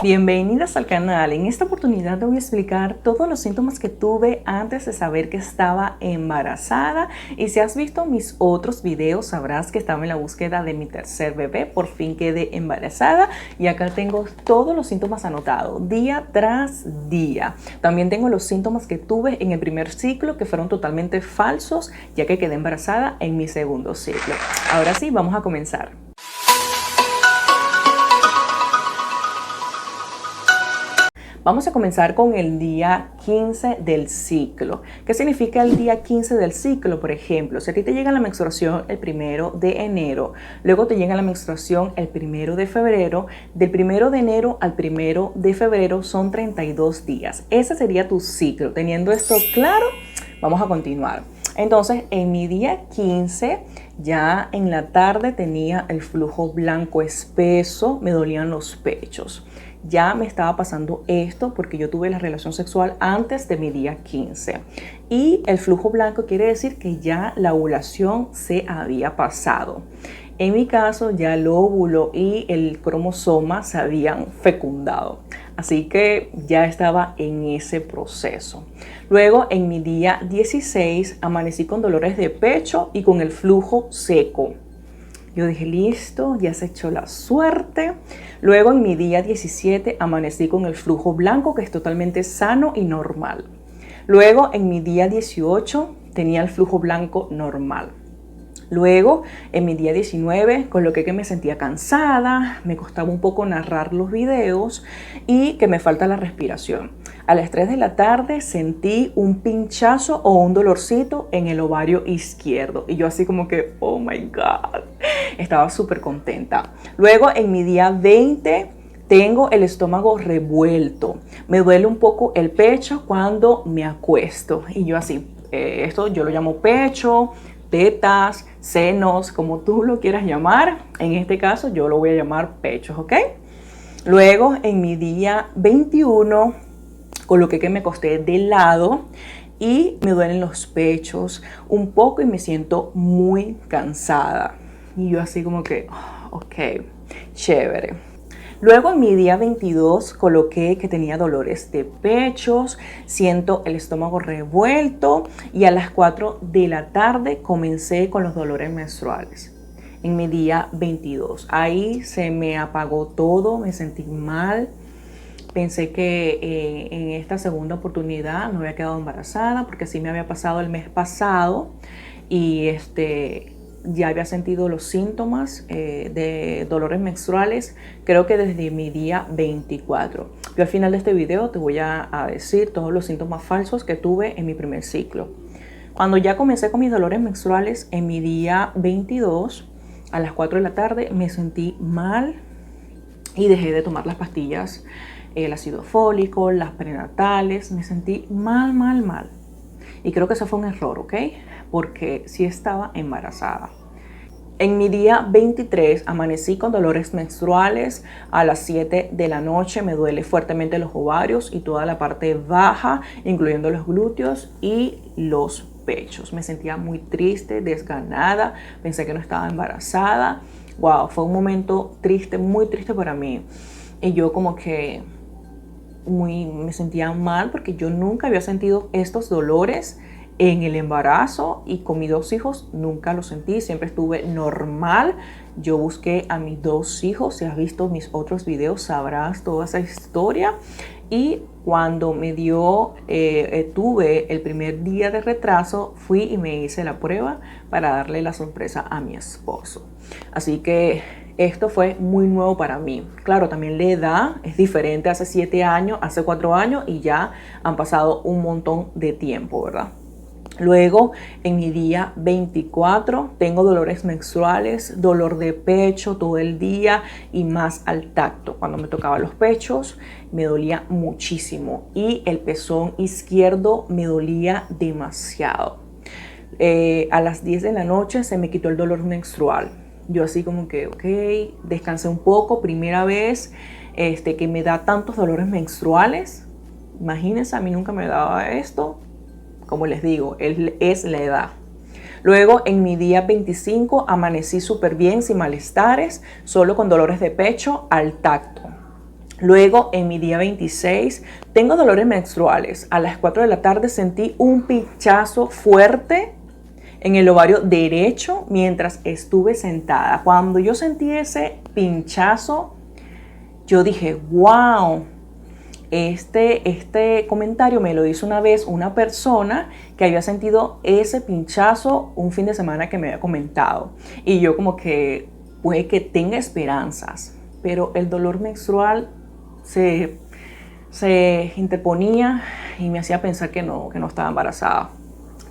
Bienvenidas al canal. En esta oportunidad te voy a explicar todos los síntomas que tuve antes de saber que estaba embarazada, y si has visto mis otros videos sabrás que estaba en la búsqueda de mi tercer bebé. Por fin quedé embarazada y acá tengo todos los síntomas anotados día tras día. También tengo los síntomas que tuve en el primer ciclo, que fueron totalmente falsos, ya que quedé embarazada en mi segundo ciclo. Ahora sí, vamos a comenzar. Vamos a comenzar con el día 15 del ciclo. ¿Qué significa el día 15 del ciclo? Por ejemplo, si a ti te llega la menstruación el 1 de enero, luego te llega la menstruación el 1 de febrero, del 1 de enero al 1 de febrero son 32 días. Ese sería tu ciclo. Teniendo esto claro, vamos a continuar. Entonces, en mi día 15, ya en la tarde tenía el flujo blanco espeso, me dolían los pechos. Ya me estaba pasando esto porque yo tuve la relación sexual antes de mi día 15. Y el flujo blanco quiere decir que ya la ovulación se había pasado. En mi caso, ya el óvulo y el cromosoma se habían fecundado. Así que ya estaba en ese proceso. Luego, en mi día 16, amanecí con dolores de pecho y con el flujo seco. Yo dije, listo, ya se echó la suerte. Luego, en mi día 17, amanecí con el flujo blanco, que es totalmente sano y normal. Luego, en mi día 18, tenía el flujo blanco normal. Luego, en mi día 19, coloqué que me sentía cansada, me costaba un poco narrar los videos y que me falta la respiración. A las 3 de la tarde sentí un pinchazo o un dolorcito en el ovario izquierdo. Y yo así como que, oh my God, estaba súper contenta. Luego, en mi día 20, tengo el estómago revuelto. Me duele un poco el pecho cuando me acuesto. Y yo así, esto yo lo llamo pecho, tetas, senos, como tú lo quieras llamar. En este caso yo lo voy a llamar pechos, ¿ok? Luego, en mi día 21, coloqué que me acosté de lado y me duelen los pechos un poco y me siento muy cansada. Y yo así como que, ok, chévere. Luego, en mi día 22, coloqué que tenía dolores de pechos, siento el estómago revuelto y a las 4 de la tarde comencé con los dolores menstruales. En mi día 22, ahí se me apagó todo, me sentí mal. Pensé que en esta segunda oportunidad no había quedado embarazada porque sí me había pasado el mes pasado y ya había sentido los síntomas de dolores menstruales, creo que desde mi día 24. Yo al final de este video te voy a decir todos los síntomas falsos que tuve en mi primer ciclo. Cuando ya comencé con mis dolores menstruales en mi día 22, a las 4 de la tarde me sentí mal y dejé de tomar las pastillas, el ácido fólico, las prenatales. Me sentí mal. Y creo que eso fue un error, ¿ok? Porque sí estaba embarazada. En mi día 23 amanecí con dolores menstruales a las 7 de la noche. Me duele fuertemente los ovarios y toda la parte baja, incluyendo los glúteos y los pechos. Me sentía muy triste, desganada. Pensé que no estaba embarazada. Wow, fue un momento triste, muy triste para mí. Y yo como que me sentía mal porque yo nunca había sentido estos dolores en el embarazo y con mis 2 hijos nunca lo sentí, siempre estuve normal. Yo busqué a mis 2 hijos, si has visto mis otros videos sabrás toda esa historia. Y cuando tuve el primer día de retraso, fui y me hice la prueba para darle la sorpresa a mi esposo. Así que esto fue muy nuevo para mí. Claro, también la edad es diferente, hace 7 años, hace 4 años y ya han pasado un montón de tiempo, ¿verdad? Luego, en mi día 24, tengo dolores menstruales, dolor de pecho todo el día y más al tacto. Cuando me tocaba los pechos, me dolía muchísimo y el pezón izquierdo me dolía demasiado. A las 10 de la noche se me quitó el dolor menstrual. Yo así como que, ok, descansé un poco. Primera vez que me da tantos dolores menstruales. Imagínense, a mí nunca me daba esto. Como les digo, es la edad. Luego, en mi día 25, amanecí súper bien, sin malestares, solo con dolores de pecho al tacto. Luego, en mi día 26, tengo dolores menstruales. A las 4 de la tarde sentí un pinchazo fuerte en el ovario derecho mientras estuve sentada. Cuando yo sentí ese pinchazo, yo dije, wow, este comentario me lo hizo una vez una persona que había sentido ese pinchazo un fin de semana que me había comentado. Y yo como que puede que tenga esperanzas, pero el dolor menstrual se interponía y me hacía pensar que no estaba embarazada.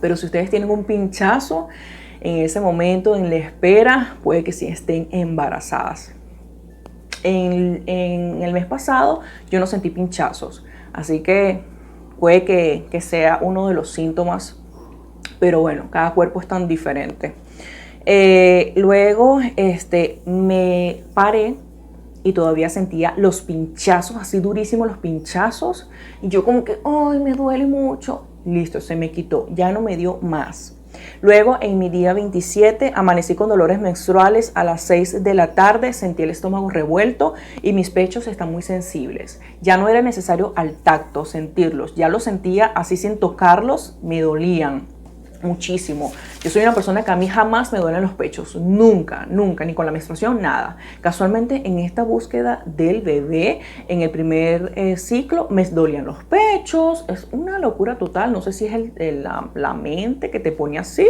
Pero si ustedes tienen un pinchazo en ese momento, en la espera, puede que sí estén embarazadas. En el mes pasado yo no sentí pinchazos, así que puede que sea uno de los síntomas, pero bueno, cada cuerpo es tan diferente. Luego me paré y todavía sentía los pinchazos, así durísimos los pinchazos, y yo como que, ay, me duele mucho. Listo, se me quitó, ya no me dio más. Luego, en mi día 27, amanecí con dolores menstruales a las 6 de la tarde, sentí el estómago revuelto y mis pechos están muy sensibles. Ya no era necesario al tacto sentirlos, ya los sentía así sin tocarlos, me dolían muchísimo. Yo soy una persona que a mí jamás me duelen los pechos, nunca, nunca, ni con la menstruación, nada. Casualmente en esta búsqueda del bebé, en el primer ciclo, me dolían los pechos, es una locura total, no sé si es la mente que te pone así.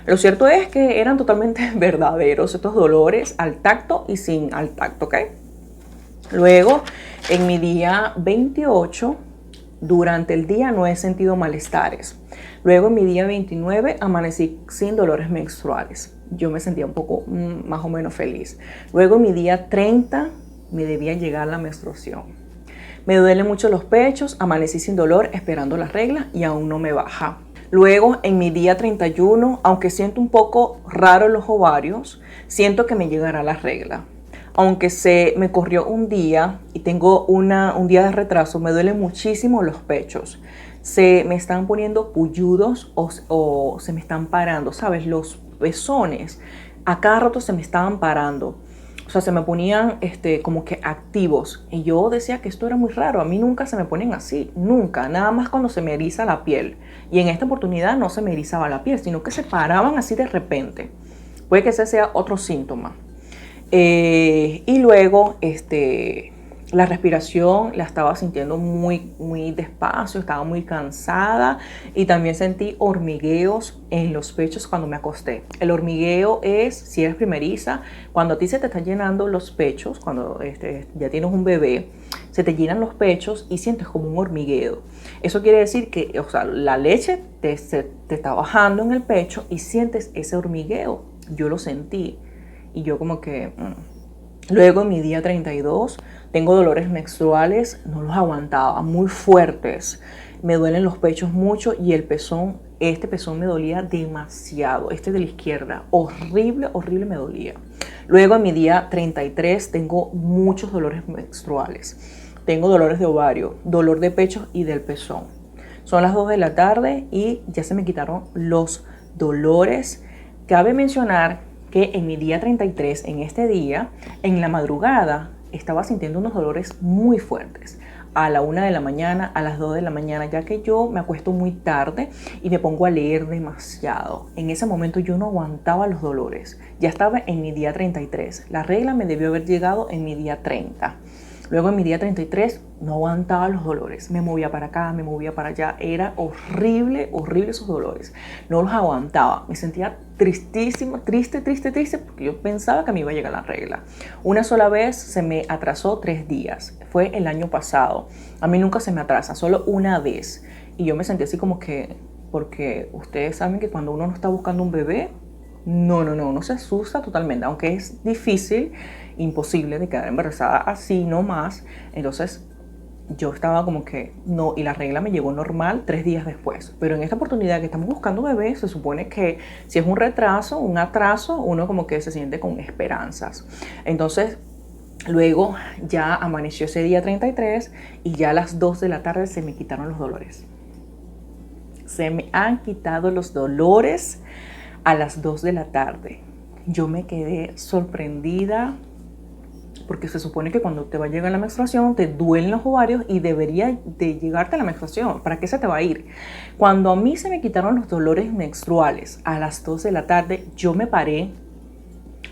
Lo cierto es que eran totalmente verdaderos estos dolores al tacto y sin al tacto, ¿ok? Luego, en mi día 28, durante el día no he sentido malestares. Luego en mi día 29 amanecí sin dolores menstruales. Yo me sentía un poco más o menos feliz. Luego en mi día 30 me debía llegar la menstruación. Me duelen mucho los pechos, amanecí sin dolor esperando la regla y aún no me baja. Luego en mi día 31, aunque siento un poco raro los ovarios, siento que me llegará la regla. Aunque se me corrió un día y tengo un día de retraso, me duelen muchísimo los pechos. Se me están poniendo puyudos o se me están parando, ¿sabes? Los pezones a cada rato se me estaban parando. O sea, se me ponían como que activos. Y yo decía que esto era muy raro. A mí nunca se me ponen así, nunca. Nada más cuando se me eriza la piel. Y en esta oportunidad no se me erizaba la piel, sino que se paraban así de repente. Puede que ese sea otro síntoma. Y luego la respiración la estaba sintiendo muy, muy despacio, estaba muy cansada y también sentí hormigueos en los pechos cuando me acosté. El hormigueo es, si eres primeriza, cuando a ti se te están llenando los pechos, cuando ya tienes un bebé, se te llenan los pechos y sientes como un hormigueo. Eso quiere decir que, o sea, la leche te está bajando en el pecho y sientes ese hormigueo. Yo lo sentí. Y yo como que... Luego en mi día 32 tengo dolores menstruales, no los aguantaba, muy fuertes. Me duelen los pechos mucho y el pezón, este pezón me dolía demasiado. Este de la izquierda, horrible, horrible me dolía. Luego en mi día 33 tengo muchos dolores menstruales. Tengo dolores de ovario, dolor de pecho y del pezón. Son las 2 de la tarde y ya se me quitaron los dolores. Cabe mencionar que en mi día 33, en este día, en la madrugada, estaba sintiendo unos dolores muy fuertes. A la 1 de la mañana, a las 2 de la mañana, ya que yo me acuesto muy tarde y me pongo a leer demasiado. En ese momento yo no aguantaba los dolores. Ya estaba en mi día 33. La regla me debió haber llegado en mi día 30. Luego en mi día 33 no aguantaba los dolores, me movía para acá, me movía para allá, era horrible, horrible esos dolores, no los aguantaba, me sentía tristísima, triste, porque yo pensaba que me iba a llegar la regla. Una sola vez se me atrasó 3 días, fue el año pasado, a mí nunca se me atrasa, solo una vez, y yo me sentí así como que, porque ustedes saben que cuando uno no está buscando un bebé, no se asusta totalmente, aunque es difícil, imposible de quedar embarazada así nomás. Entonces yo estaba como que no, y la regla me llegó normal 3 días después. Pero en esta oportunidad que estamos buscando bebé, se supone que si es un retraso, un atraso, uno como que se siente con esperanzas. Entonces luego ya amaneció ese día 33 y ya a las 2 de la tarde se me quitaron los dolores. Se me han quitado los dolores a las 2 de la tarde. Yo me quedé sorprendida, porque se supone que cuando te va a llegar la menstruación te duelen los ovarios y debería de llegarte la menstruación. ¿Para qué se te va a ir? Cuando a mí se me quitaron los dolores menstruales a las 2 de la tarde, yo me paré,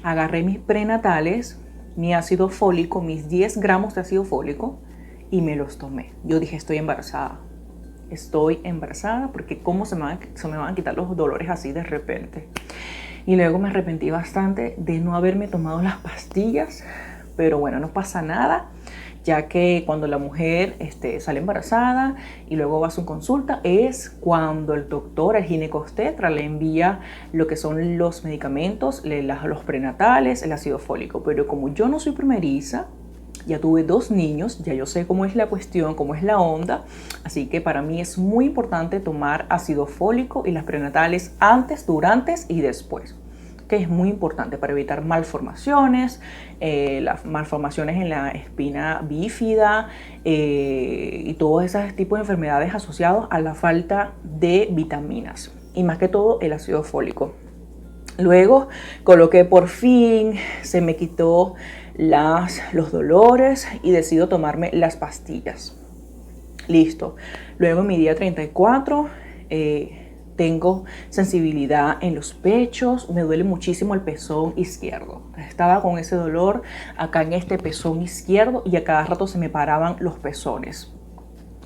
agarré mis prenatales, mi ácido fólico, mis 10 gramos de ácido fólico y me los tomé. Yo dije, estoy embarazada porque cómo se me van a quitar los dolores así de repente. Y luego me arrepentí bastante de no haberme tomado las pastillas, pero bueno, no pasa nada, ya que cuando la mujer sale embarazada y luego va a su consulta es cuando el doctor, el ginecobstetra, le envía lo que son los medicamentos, los prenatales, el ácido fólico. Pero como yo no soy primeriza, ya tuve 2 niños, ya yo sé cómo es la cuestión, cómo es la onda, así que para mí es muy importante tomar ácido fólico y las prenatales antes, durante y después, que es muy importante para evitar malformaciones, las malformaciones en la espina bífida y todos esos tipos de enfermedades asociados a la falta de vitaminas y más que todo el ácido fólico. Luego coloqué, por fin se me quitó los dolores y decido tomarme las pastillas. Listo. Luego en mi día 34 tengo sensibilidad en los pechos, me duele muchísimo el pezón izquierdo. Estaba con ese dolor acá en este pezón izquierdo y a cada rato se me paraban los pezones.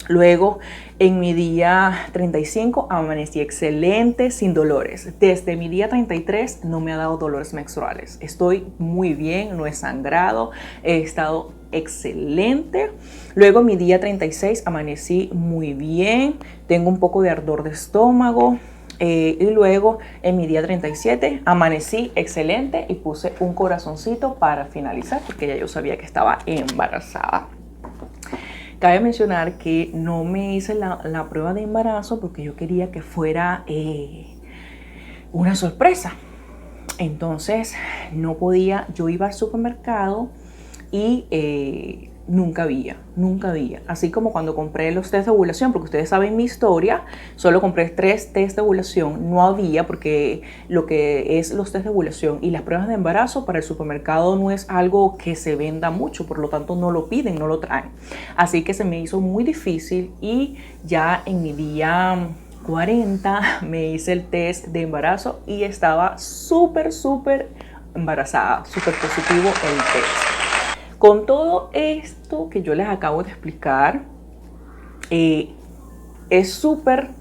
Luego, en mi día 35 amanecí excelente, sin dolores. Desde mi día 33 no me ha dado dolores menstruales. Estoy muy bien, no he sangrado, he estado excelente. Luego, en mi día 36 amanecí muy bien, tengo un poco de ardor de estómago. Y luego, en mi día 37 amanecí excelente y puse un corazoncito para finalizar, porque ya yo sabía que estaba embarazada. Cabe mencionar que no me hice la prueba de embarazo porque yo quería que fuera una sorpresa. Entonces no podía, yo iba al supermercado y nunca había. Así como cuando compré los test de ovulación, porque ustedes saben mi historia, solo compré 3 test de ovulación, no había, porque lo que es los test de ovulación y las pruebas de embarazo para el supermercado no es algo que se venda mucho, por lo tanto no lo piden, no lo traen. Así que se me hizo muy difícil y ya en mi día 40 me hice el test de embarazo y estaba súper embarazada, súper positivo el test. Con todo esto que yo les acabo de explicar, es súper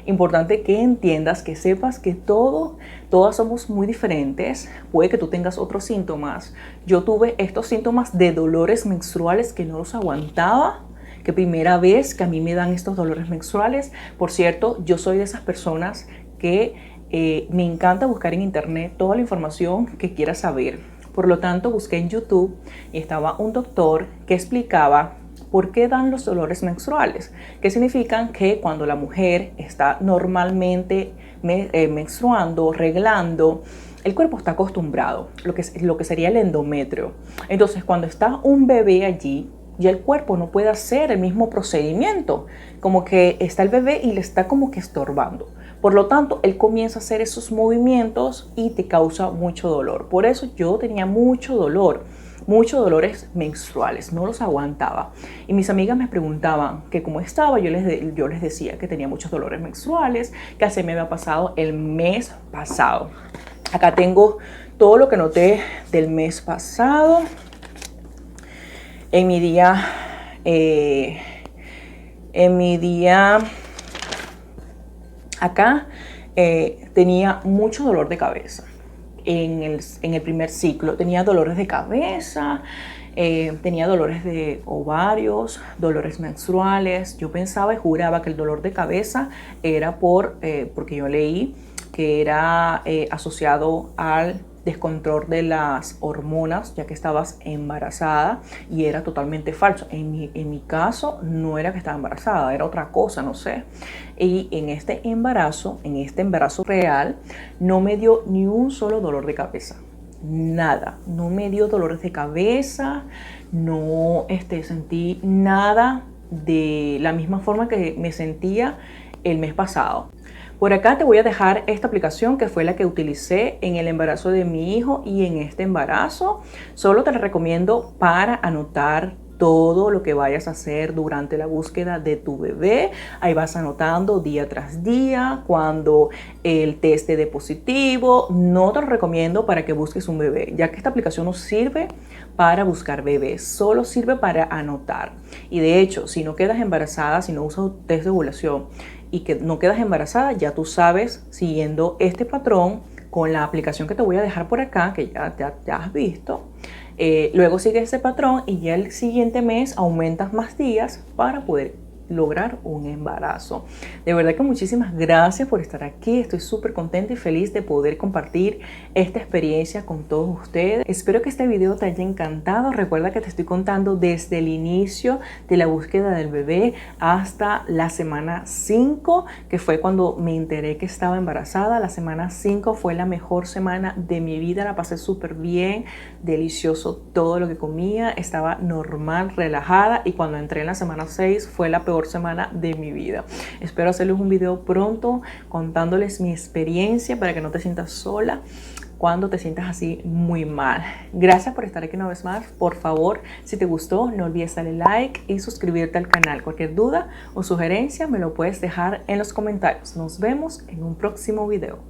importante que entiendas, que sepas que todas somos muy diferentes. Puede que tú tengas otros síntomas. Yo tuve estos síntomas de dolores menstruales que no los aguantaba, que primera vez que a mí me dan estos dolores menstruales. Por cierto, yo soy de esas personas que me encanta buscar en internet toda la información que quiera saber. Por lo tanto, busqué en YouTube y estaba un doctor que explicaba por qué dan los dolores menstruales, que significan que cuando la mujer está normalmente menstruando, reglando, el cuerpo está acostumbrado, lo que sería el endometrio. Entonces, cuando está un bebé allí, ya el cuerpo no puede hacer el mismo procedimiento, como que está el bebé y le está como que estorbando. Por lo tanto, él comienza a hacer esos movimientos y te causa mucho dolor. Por eso yo tenía muchos dolores menstruales, no los aguantaba. Y mis amigas me preguntaban que cómo estaba, yo les decía que tenía muchos dolores menstruales, que así me había pasado el mes pasado. Acá tengo todo lo que noté del mes pasado. En mi día acá tenía mucho dolor de cabeza. En el primer ciclo tenía dolores de cabeza, tenía dolores de ovarios, dolores menstruales. Yo pensaba y juraba que el dolor de cabeza era porque yo leí que era asociado al descontrol de las hormonas, ya que estabas embarazada, y era totalmente falso. En mi caso no era que estaba embarazada, era otra cosa, no sé. Y en este embarazo real, no me dio ni un solo dolor de cabeza. Nada, no me dio dolores de cabeza, no sentí nada de la misma forma que me sentía el mes pasado. Por acá te voy a dejar esta aplicación que fue la que utilicé en el embarazo de mi hijo y en este embarazo. Solo te la recomiendo para anotar todo lo que vayas a hacer durante la búsqueda de tu bebé. Ahí vas anotando día tras día, cuando el test de positivo. No te lo recomiendo para que busques un bebé, ya que esta aplicación no sirve para buscar bebés, solo sirve para anotar. Y de hecho, si no quedas embarazada, si no usas test de ovulación y que no quedas embarazada, ya tú sabes, siguiendo este patrón, con la aplicación que te voy a dejar por acá, que ya has visto, luego sigue ese patrón y ya el siguiente mes aumentas más días para poder lograr un embarazo. De verdad que muchísimas gracias por estar aquí. Estoy súper contenta y feliz de poder compartir esta experiencia con todos ustedes. Espero que este video te haya encantado. Recuerda que te estoy contando desde el inicio de la búsqueda del bebé hasta la semana 5, que fue cuando me enteré que estaba embarazada. La semana 5 fue la mejor semana de mi vida. La pasé súper bien, delicioso todo lo que comía. Estaba normal, relajada, y cuando entré en la semana 6 fue la peor semana de mi vida. Espero hacerles un video pronto contándoles mi experiencia para que no te sientas sola cuando te sientas así muy mal. Gracias por estar aquí una vez más. Por favor, si te gustó, no olvides darle like y suscribirte al canal. Cualquier duda o sugerencia me lo puedes dejar en los comentarios. Nos vemos en un próximo video.